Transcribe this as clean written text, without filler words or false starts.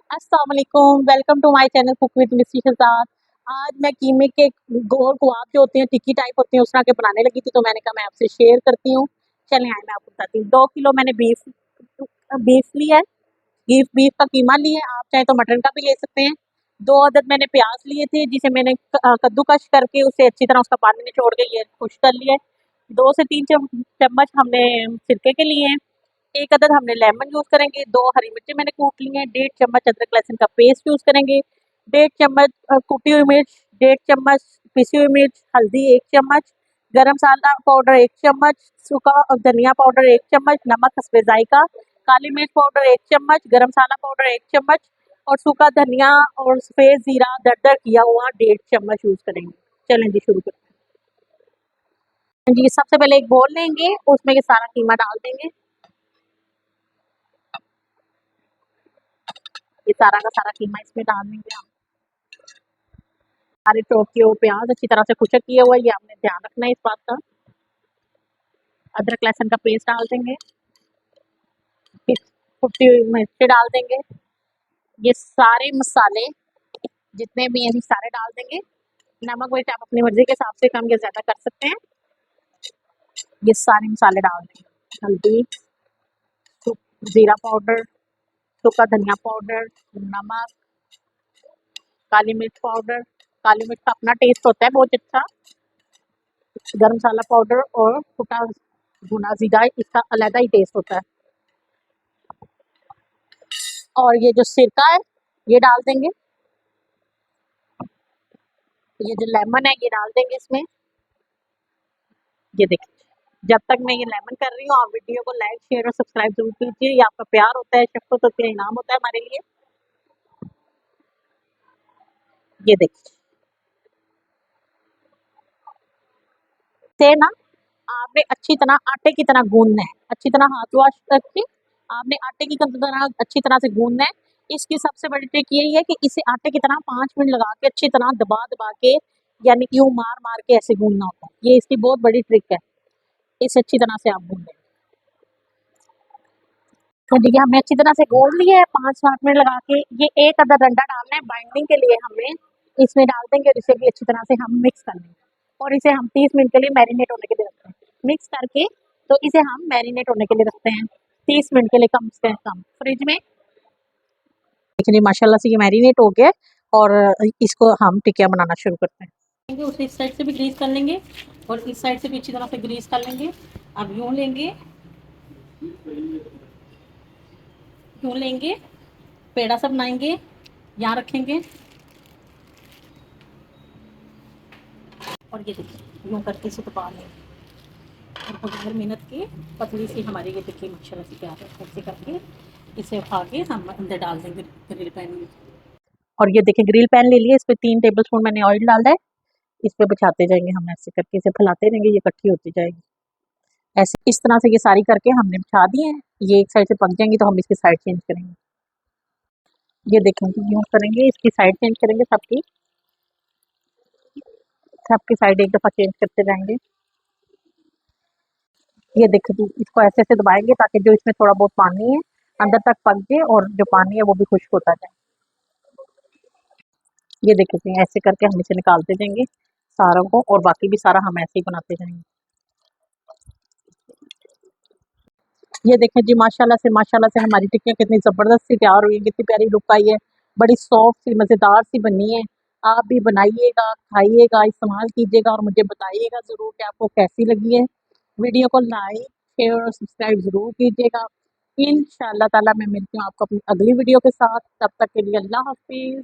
अस्सलाम वालेकुम, welcome to my channel cook with Missi Shahzad. आज मैं कीमे के गोल कबाब जो होते हैं, टिक्की टाइप होते हैं, उस तरह के बनाने लगी थी, तो मैंने कहा मैं आपसे शेयर करती हूँ। चलें आए मैं आपको बताती हूँ। 2 किलो मैंने बीफ लिया है, बीफ का कीमा लिया है, आप चाहें तो मटन का भी ले सकते हैं। 2 अदद मैंने प्याज लिए थे, जिसे मैंने कद्दूकस करके उसे अच्छी तरह उसका पानी निचोड़ के ये खुश कर लिया है। 2 से 3 चम्मच हमने सिरके के लिए हैं। 1 अदद हमने लेमन यूज़ करेंगे, 2 हरी मिर्ची मैंने कूट ली हैं, 1.5 चम्मच अदरक लहसुन का पेस्ट यूज़ करेंगे, 1.5 चम्मच कुटी हुई मिर्च, 1.5 चम्मच पिसी हुई मिर्च, हल्दी 1 चम्मच, गरम मसाला पाउडर 1 चम्मच, सूखा धनिया पाउडर 1 चम्मच, नमक हस्बे जायका, काली मिर्च पाउडर 1 चम्मच, गरम मसाला पाउडर 1 चम्मच और सूखा धनिया और सफ़ेद ज़ीरा दरदर किया हुआ 1.5 चम्मच यूज़ करेंगे। चलें जी शुरू करते हैं। जी सबसे पहले एक बोल लेंगे, उसमें ये सारा कीमा डाल देंगे। ये सारा का सारा कीमा इसमें डाल देंगे हम। सारे चॉप किए हुए प्याज अच्छी तरह से कुचक किया हुआ है, ये आपने ध्यान रखना है इस बात का। अदरक लहसुन का पेस्ट डाल देंगे, फिर कुटी हुई मिर्ची डाल देंगे। ये सारे मसाले जितने भी हैं ये सारे डाल देंगे। नमक मिर्च आप अपनी मर्जी के हिसाब से कम या ज़्यादा कर सकते हैं। ये सारे मसाले डाल देंगे, हल्दी, ज़ीरा पाउडर, सूखा धनिया पाउडर, नमक, काली मिर्च पाउडर। काली मिर्च का अपना टेस्ट होता है बहुत अच्छा। गरम मसाला पाउडर और कुटा भुना ज़ीरा, इसका अलग ही टेस्ट होता है। और ये जो सिरका है ये डाल देंगे, ये जो लेमन है ये डाल देंगे इसमें। ये देखिए, जब तक मैं ये लेमन कर रही हूँ आप वीडियो को लाइक शेयर और सब्सक्राइब जरूर कीजिए। ये आपका प्यार होता है, शफ़क़त होती है, इनाम होता है हमारे लिए। ये देखिए से ना आपने अच्छी तरह आटे की तरह गूंदना है, अच्छी तरह हाथ वॉश करके आपने आटे की तरह अच्छी तरह से गूंदना है। इसकी सबसे बड़ी ट्रिक यही है कि इसे आटे की तरह 5 मिनट लगा के अच्छी तरह दबा दबा के यानी यूं मार मार के ऐसे गूंदना होता है। ये इसकी बहुत बड़ी ट्रिक है, इसे अच्छी तरह से आप गूंदें। तो देखिए हमने अच्छी तरह से गूंद लिया है 5-7 मिनट लगा के। ये 1 अदद अंडा डालना है बाइंडिंग के लिए, हमने इसमें डाल देंगे और इसे भी अच्छी तरह से हम मिक्स कर लेंगे और इसे हम 30 मिनट के लिए मैरिनेट होने के लिए रखते हैं। मिक्स करके तो इसे हम मैरिनेट होने के लिए रखते हैं 30 मिनट के लिए कम से कम फ्रिज में। देखिए माशाल्लाह से ये मैरिनेट हो गया और इसको हम टिकिया बनाना शुरू करते हैं। उसे इस साइड से भी ग्रीस कर लेंगे और इस साइड से भी अच्छी तरह से ग्रीस कर लेंगे। अब यूँ लेंगे, यूँ लेंगे, पेड़ा सा बनाएंगे, यहाँ रखेंगे और ये देखिए यूँ करके इसे दबा लेंगे और बगैर मेहनत के पतली सी हमारी ये देखिए माशाल्लाह से तैयार है। ऐसे करके इसे उठा के हम अंदर डाल देंगे ग्रिल पैन में। और ये देखिए ग्रिल पैन ले लिया, इस पे 3 टेबलस्पून मैंने ऑयल डाला है। इस पे बिछाते जाएंगे हम, ऐसे करके इसे फैलाते रहेंगे, ये इकट्ठी होती जाएगी। ऐसे इस तरह से ये सारी करके हमने बिछा दी हैं। ये एक साइड से पक जाएंगी तो हम इसकी साइड चेंज करेंगे। ये देखेंगे यूँ करेंगे, इसकी साइड चेंज करेंगे, सबकी साइड एक दफ़ा चेंज करते जाएंगे। ये देखिए इसको ऐसे ऐसे दबाएंगे ताकि जो इसमें थोड़ा बहुत पानी है अंदर तक पक जाए और जो पानी है वो भी खुश्क होता जाए। ये देखिए ऐसे करके हम इसे निकालते जाएंगे सारों को और बाकी भी सारा हम ऐसे ही बनाते जाएंगे। ये देखें जी माशाल्लाह से हमारी टिक्कियाँ कितनी ज़बरदस्त सी तैयार हुई है, कितनी प्यारी लुक आई है, बड़ी सॉफ्ट सी मज़ेदार सी बनी है। आप भी बनाइएगा, खाइएगा, इस्तेमाल कीजिएगा और मुझे बताइएगा ज़रूर कि आपको कैसी लगी है। वीडियो को लाइक शेयर और सब्सक्राइब ज़रूर कीजिएगा। इंशाअल्लाह ताला मैं मिलती हूँ आपको अपनी अगली वीडियो के साथ, तब तक के लिए अल्लाह हाफिज़।